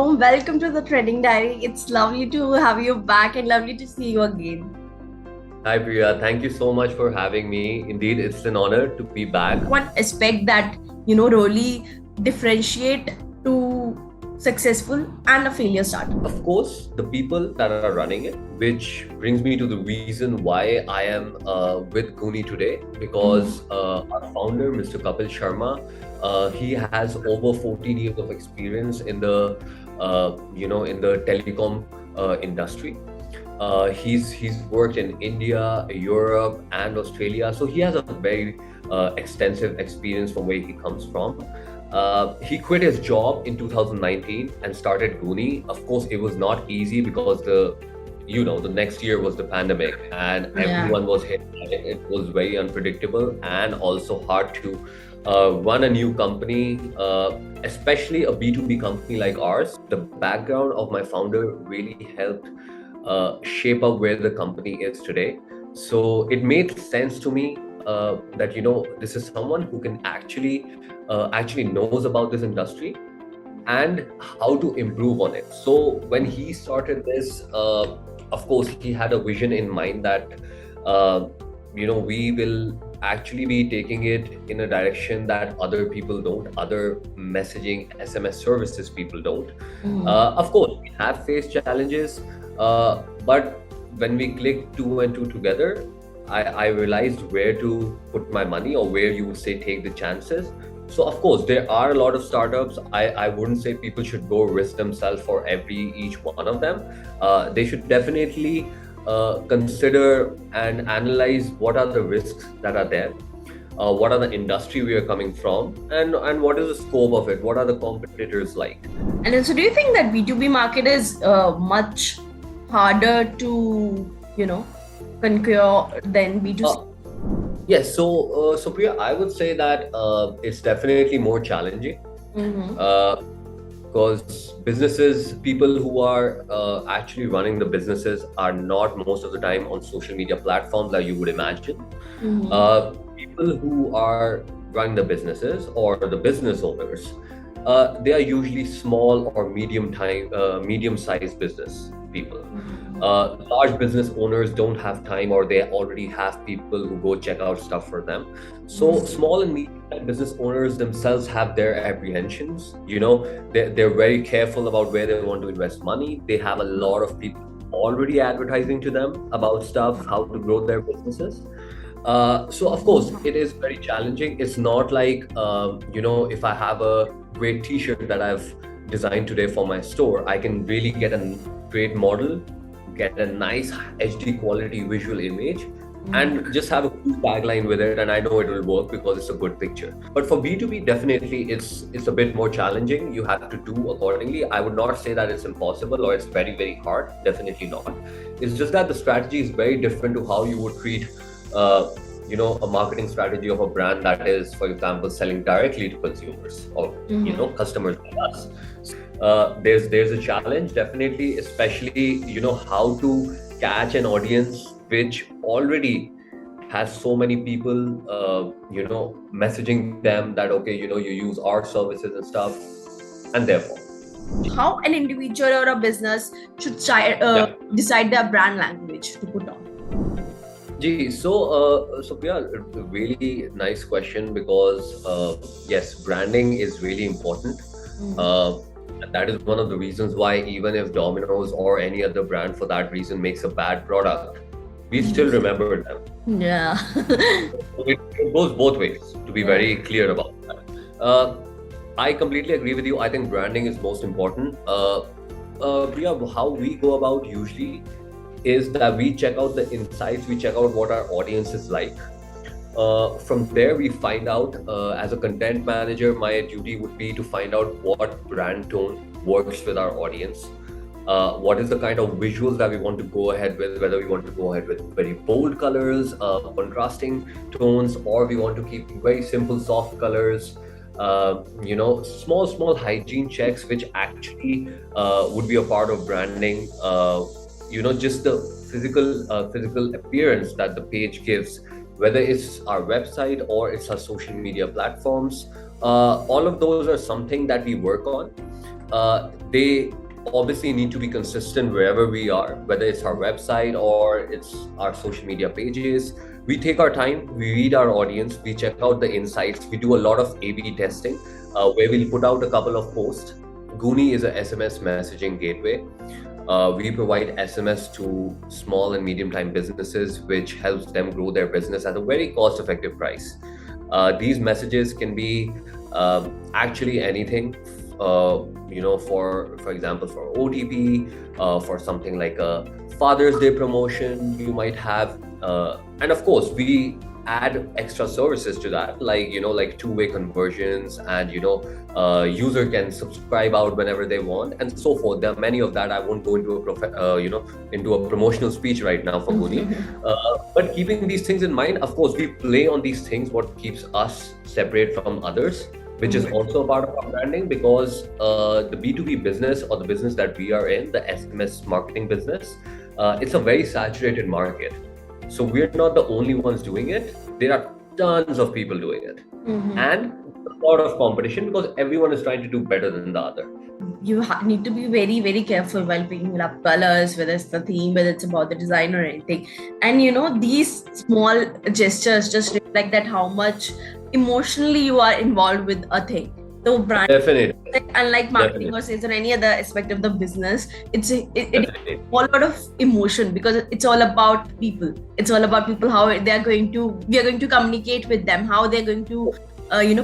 warm welcome to the Trending Diary. It's lovely to have you back and lovely to see you again. Hi Priya, thank you so much for having me. Indeed, it's an honor to be back. What aspect that really differentiate to successful and a failure startup? Of course, the people that are running it, which brings me to the reason why I am with Goonie today, because our founder, Mr. Kapil Sharma, he has over 14 years of experience in the in the telecom industry. He's worked in India, Europe, and Australia, so he has a very extensive experience from where he comes from. He quit his job in 2019 and started Goonie. Of course, it was not easy because the next year was the pandemic and everyone was hit. It was very unpredictable and also hard to run a new company, especially a B2B company like ours. The background of my founder really helped shape up where the company is today. So it made sense to me that this is someone who can actually knows about this industry and how to improve on it. So when he started this, of course, he had a vision in mind that we will actually be taking it in a direction that other people don't, other messaging SMS services people don't. Of course, we have faced challenges, but when we click two and two together, I realized where to put my money, or where you would say take the chances. So of course, there are a lot of startups. I wouldn't say people should go risk themselves for each one of them. They should definitely consider and analyze what are the risks that are there, what are the industry we are coming from, and what is the scope of it, what are the competitors like. And also, do you think that B2B market is much harder to conquer than B2C? Yes, so Priya, I would say that it's definitely more challenging because people who are actually running the businesses are not most of the time on social media platforms that you would imagine. People who are running the businesses, or the business owners, they are usually small or medium-sized business people. Large business owners don't have time, or they already have people who go check out stuff for them. So small and medium business owners themselves have their apprehensions. They're very careful about where they want to invest money. They have a lot of people already advertising to them about stuff, how to grow their businesses. So of course, it is very challenging. It's not like if I have a great T-shirt that I've designed today for my store, I can really get a great model, get a nice HD quality visual image, and just have a cool tagline with it, and I know it will work because it's a good picture. But for B2B, definitely it's a bit more challenging. You have to do accordingly. I would not say that it's impossible or it's very, very hard. Definitely not. It's just that the strategy is very different to how you would treat a marketing strategy of a brand that is, for example, selling directly to consumers or customers like us. There's a challenge, definitely, especially how to catch an audience which already has so many people messaging them that you use our services and stuff, and therefore how an individual or a business should decide their brand language to put on. So Priya, really nice question, because yes, branding is really important. That is one of the reasons why, even if Domino's or any other brand for that reason makes a bad product, we still remember them. Yeah. It goes both ways, to be very clear about that. I completely agree with you. I think branding is most important. Priya, how we go about usually is that we check out the insights, we check out what our audience is like. From there, we find out, as a content manager, my duty would be to find out what brand tone works with our audience. What is the kind of visuals that we want to go ahead with, whether we want to go ahead with very bold colors, contrasting tones, or we want to keep very simple, soft colors. Small hygiene checks, which actually would be a part of branding. Just the physical appearance that the page gives, whether it's our website or it's our social media platforms. All of those are something that we work on. they obviously need to be consistent wherever we are, whether it's our website or it's our social media pages. We take our time, we read our audience, we check out the insights, we do a lot of A/B testing, where we'll put out a couple of posts. Goonie is a SMS messaging gateway. We provide SMS to small and medium-time businesses, which helps them grow their business at a very cost-effective price. These messages can be actually anything. For example, for OTP, for something like a Father's Day promotion, you might have, and of course, we add extra services to that, like two-way conversions, and user can subscribe out whenever they want, and so forth. There are many of that. I won't go into a promotional speech right now for Goonie. But keeping these things in mind, of course, we play on these things, what keeps us separate from others, which is also a part of our branding, because the B2B business, or the business that we are in, the SMS marketing business, it's a very saturated market. So we're not the only ones doing it. There are tons of people doing it, and a lot of competition, because everyone is trying to do better than the other. You need to be very, very careful while picking up colors, whether it's the theme, whether it's about the design or anything. And these small gestures just reflect that how much emotionally you are involved with a thing. So brand, Definitely. unlike marketing or sales or any other aspect of the business, it's a lot of emotion, because it's all about people. It's all about people, how we are going to communicate with them, how they're going to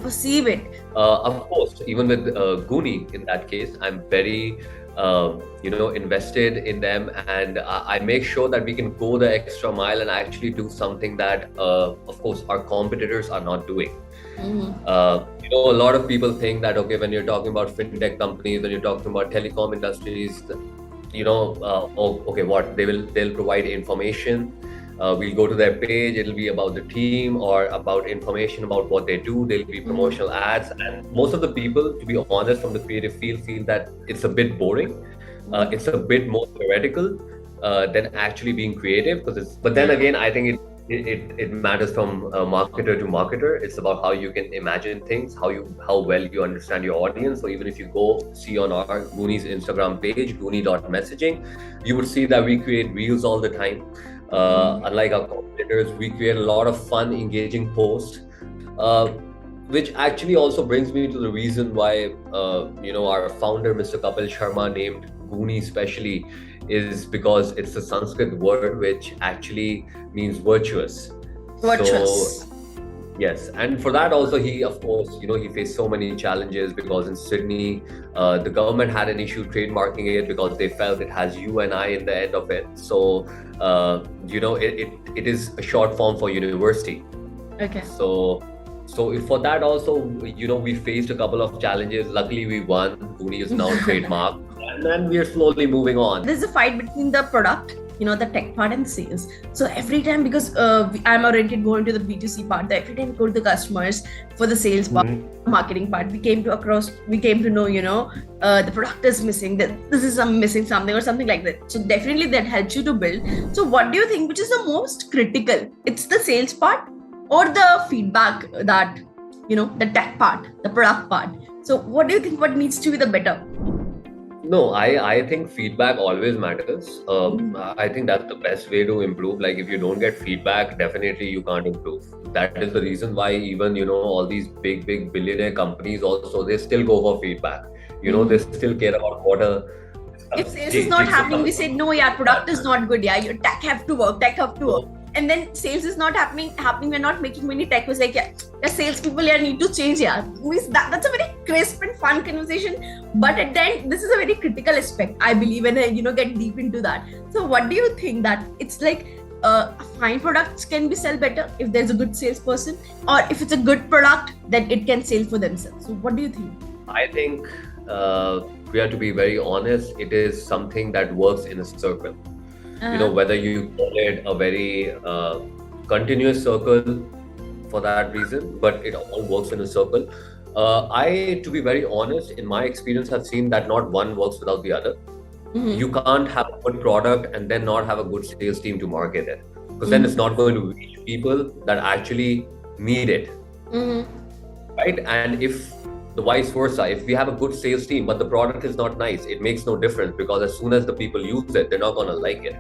perceive it. Of course, even with Goonie, in that case, I'm very invested in them, and I make sure that we can go the extra mile and actually do something that, of course, our competitors are not doing. A lot of people think that, okay, when you're talking about fintech companies, when you're talking about telecom industries, they'll provide information. We'll go to their page, it'll be about the team or about information about what they do. There'll be promotional ads, and most of the people, to be honest, from the creative field, feel that it's a bit boring. It's a bit more theoretical than actually being creative. But then again, I think it matters from marketer to marketer. It's about how you can imagine things, how well you understand your audience. So even if you go see on our Goonies Instagram page, goonie.messaging, you would see that we create reels all the time. Unlike our competitors, we create a lot of fun, engaging posts, which actually also brings me to the reason why our founder, Mr. Kapil Sharma, named Goonie specially, is because it's a Sanskrit word which actually means virtuous. Virtuous. So, yes, and for that also, he, of course, he faced so many challenges, because in Sydney, the government had an issue trademarking it, because they felt it has U and I in the end of it. So, it is a short form for university. Okay. So for that also, we faced a couple of challenges. Luckily, we won. Goonie is now trademarked, and then we are slowly moving on. There's a fight between the product, the tech part, and sales. So every time, because I'm oriented going to the B2C part, every time we go to the customers for the sales part, marketing part, we came to know, the product is missing, that this is missing something or something like that. So definitely that helps you to build. So what do you think, which is the most critical? It's the sales part or the feedback, that, the tech part, the product part? So what do you think, what needs to be the better? No, I think feedback always matters. I think that's the best way to improve. Like, if you don't get feedback, definitely you can't improve. That is the reason why even, all these big billionaire companies also, they still go for feedback. They still care about water. If sales is not happening, we say, no, yeah, product is not good. Yeah, your tech have to work. And then sales is not happening. We're not making many tech. Was like, yeah, sales people need to change. Yeah, that's a very crisp and fun conversation. But at the end, this is a very critical aspect, I believe, and get deep into that. So, what do you think that it's like? Fine products can be sell better if there's a good salesperson, or if it's a good product, then it can sell for themselves. So, what do you think? I think we have to be very honest. It is something that works in a circle. Whether you call it a very continuous circle for that reason, but it all works in a circle. To be very honest, in my experience, I've seen that not one works without the other. You can't have a good product and then not have a good sales team to market it, because then it's not going to reach people that actually need it. Right? And if the vice versa. If we have a good sales team, but the product is not nice, it makes no difference, because as soon as the people use it, they're not going to like it.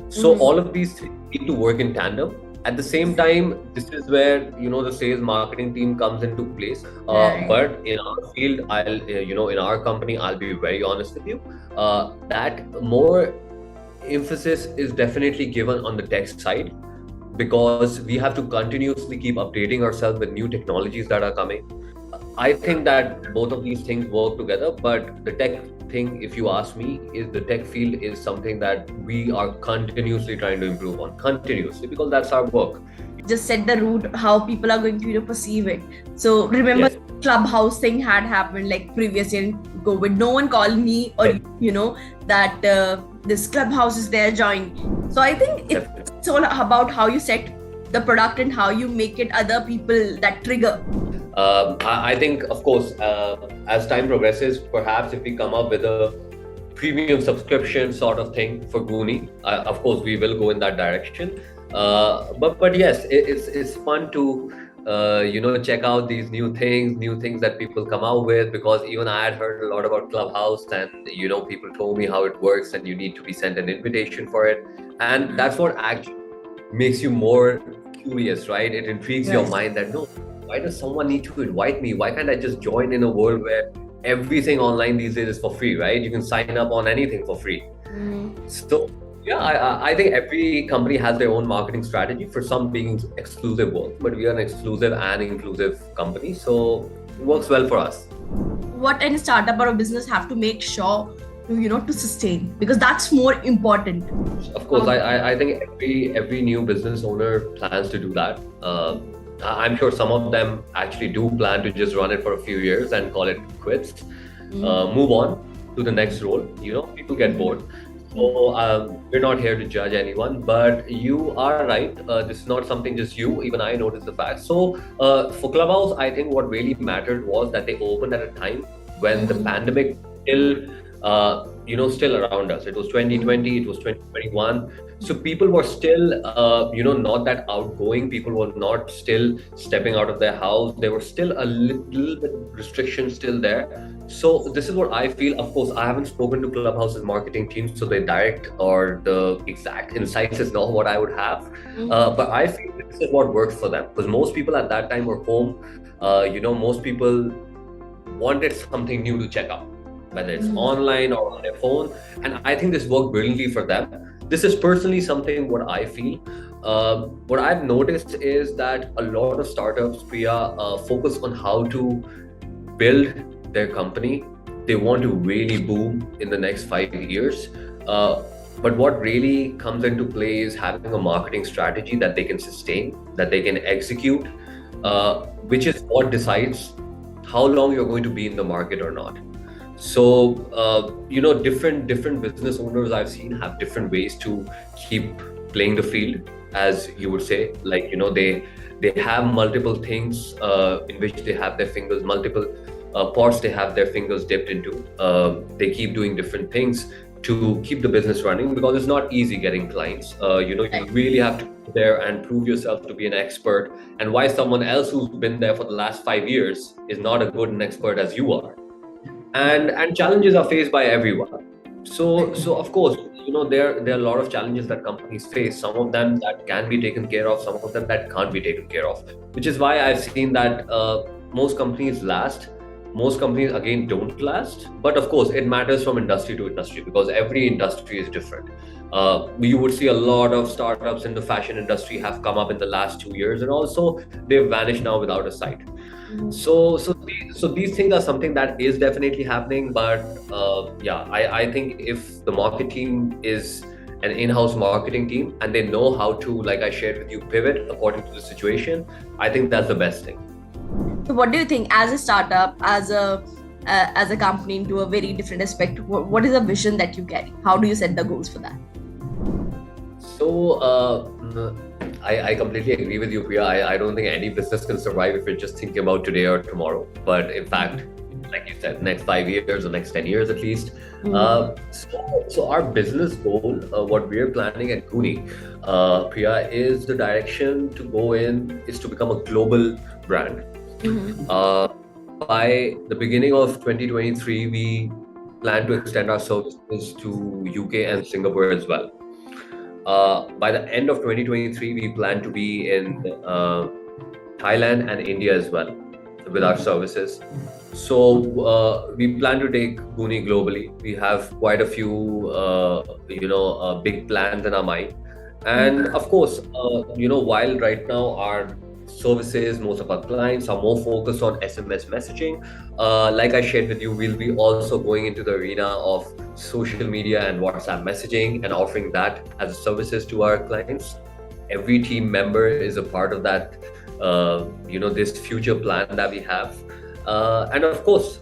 So all of these things need to work in tandem. At the same time, this is where the sales marketing team comes into place. Right. But in our field, in our company, I'll be very honest with you, that more emphasis is definitely given on the tech side, because we have to continuously keep updating ourselves with new technologies that are coming. I think that both of these things work together, but the tech thing, if you ask me, is the tech field is something that we are continuously trying to improve on, continuously, because that's our work. Just set the route how people are going to perceive it. So remember, Yes. Clubhouse thing had happened like previous year in COVID. No one called me or that this Clubhouse is there, join. So I think it's all about how you set the product and how you make it other people that trigger. I think, of course, as time progresses, perhaps if we come up with a premium subscription sort of thing for Goonie, of course, we will go in that direction. But yes, it's fun to check out these new things that people come out with, because even I had heard a lot about Clubhouse, and people told me how it works, and you need to be sent an invitation for it, and that's what actually makes you more curious, right? It intrigues your mind that, no, why does someone need to invite me? Why can't I just join in a world where everything online these days is for free, right? You can sign up on anything for free. So yeah, I think every company has their own marketing strategy, for some being exclusive work, but we are an exclusive and inclusive company, so it works well for us. What any startup or a business have to make sure to sustain, because that's more important. Of course, I think every new business owner plans to do that. I'm sure some of them actually do plan to just run it for a few years and call it quits, move on to the next role. People get bored. So we're not here to judge anyone, but you are right. This is not something just you, even I noticed the fact. So for Clubhouse, I think what really mattered was that they opened at a time when the pandemic still around us. It was 2020, it was 2021. So people were still, not that outgoing. People were not still stepping out of their house. There were still a little bit restrictions still there. So this is what I feel. Of course, I haven't spoken to Clubhouse's marketing team, so the direct or the exact insights is not what I would have. But I feel this is what works for them, because most people at that time were home. Most people wanted something new to check out, whether it's online or on their phone. And I think this worked brilliantly for them. This is personally something what I feel. What I've noticed is that a lot of startups, Priya, focus on how to build their company. They want to really boom in the next 5 years. But what really comes into play is having a marketing strategy that they can sustain, that they can execute, which is what decides how long you're going to be in the market or not. So, different business owners I've seen have different ways to keep playing the field, as you would say. Like, they have multiple things in which they have their fingers, multiple pots they have their fingers dipped into. They keep doing different things to keep the business running, because it's not easy getting clients. You really have to go there and prove yourself to be an expert, and why someone else who's been there for the last 5 years is not as good an expert as you are. And challenges are faced by everyone. So of course, there are a lot of challenges that companies face. Some of them that can be taken care of, some of them that can't be taken care of. Which is why I've seen that most companies last. Most companies again don't last. But of course, it matters from industry to industry, because every industry is different. You would see a lot of startups in the fashion industry have come up in the last 2 years, and also they've vanished now without a sight. So these things are something that is definitely happening. But I think if the market team is an in-house marketing team and they know how to, like I shared with you, pivot according to the situation, I think that's the best thing. So what do you think, as a startup, as a company, into a very different aspect, what is the vision that you carry? How do you set the goals for that? So I completely agree with you, Priya. I don't think any business can survive if you're just thinking about today or tomorrow. But in fact, like you said, next 5 years or next 10 years at least. So our business goal, what we're planning at Goonie, Priya, is the direction to go in is to become a global brand. by the beginning of 2023, we plan to extend our services to UK and Singapore as well. By the end of 2023, we plan to be in Thailand and India as well with our services. So we plan to take Goonie globally. We have quite a few, big plans in our mind. And of course, while right now our services, most of our clients are more focused on SMS messaging, like I shared with you, we'll be also going into the arena of social media and WhatsApp messaging and offering that as services to our clients. Every team member is a part of that, this future plan that we have. And of course,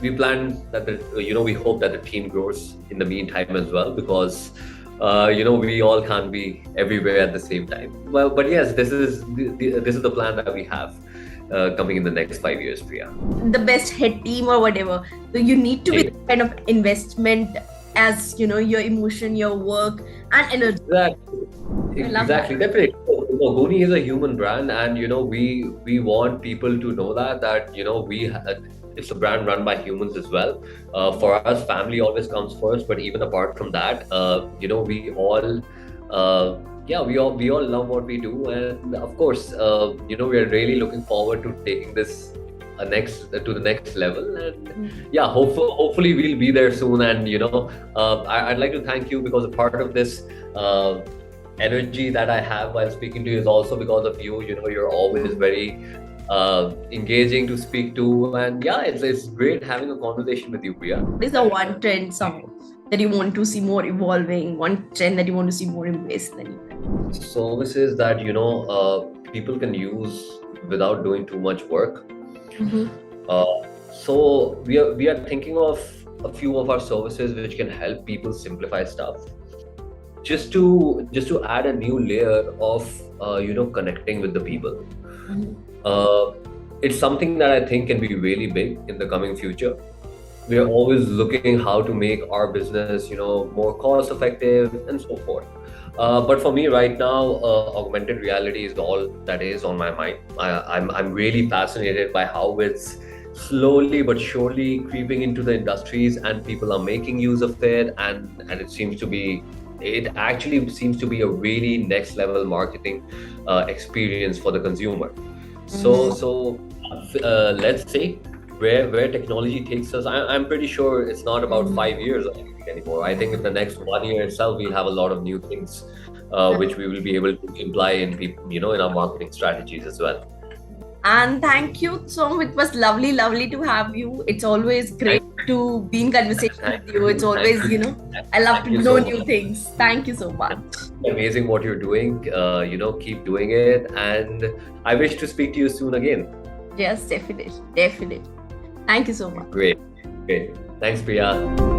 we plan that we hope that the team grows in the meantime as well, because we all can't be everywhere at the same time. Well, but yes, this is the plan that we have coming in the next 5 years, Priya. The best head team or whatever. So you need to be kind of investment as your emotion, your work, and energy. Exactly, definitely. Goonie is a human brand, and we want people to know that it's a brand run by humans as well. For us, family always comes first, but even apart from that, we all love what we do, and of course, we are really looking forward to taking this to the next level, and hopefully we'll be there soon. And I'd like to thank you, because a part of this energy that I have while speaking to you is also because of you. You're always very engaging to speak to, and it's great having a conversation with you, Priya. What is the one trend song that you want to see more evolving, one trend that you want to see more embraced than you? Services that people can use without doing too much work. So we are thinking of a few of our services which can help people simplify stuff, just to add a new layer of connecting with the people. It's something that I think can be really big in the coming future. We are always looking how to make our business more cost effective and so forth. But for me right now, augmented reality is all that is on my mind. I'm really fascinated by how it's slowly but surely creeping into the industries, and people are making use of it, and it actually seems to be a really next level marketing experience for the consumer. So let's see where technology takes us. I'm pretty sure it's not about 5 years or anything anymore. I think in the next 1 year itself, we'll have a lot of new things which we will be able to imply in our marketing strategies as well. And thank you so much. It was lovely to have you. It's always great to be in conversation with you. It's always, I love to know new things. Thank you so much. Amazing what you're doing. Keep doing it. And I wish to speak to you soon again. Yes, definitely. Thank you so much. Great. Thanks, Priya.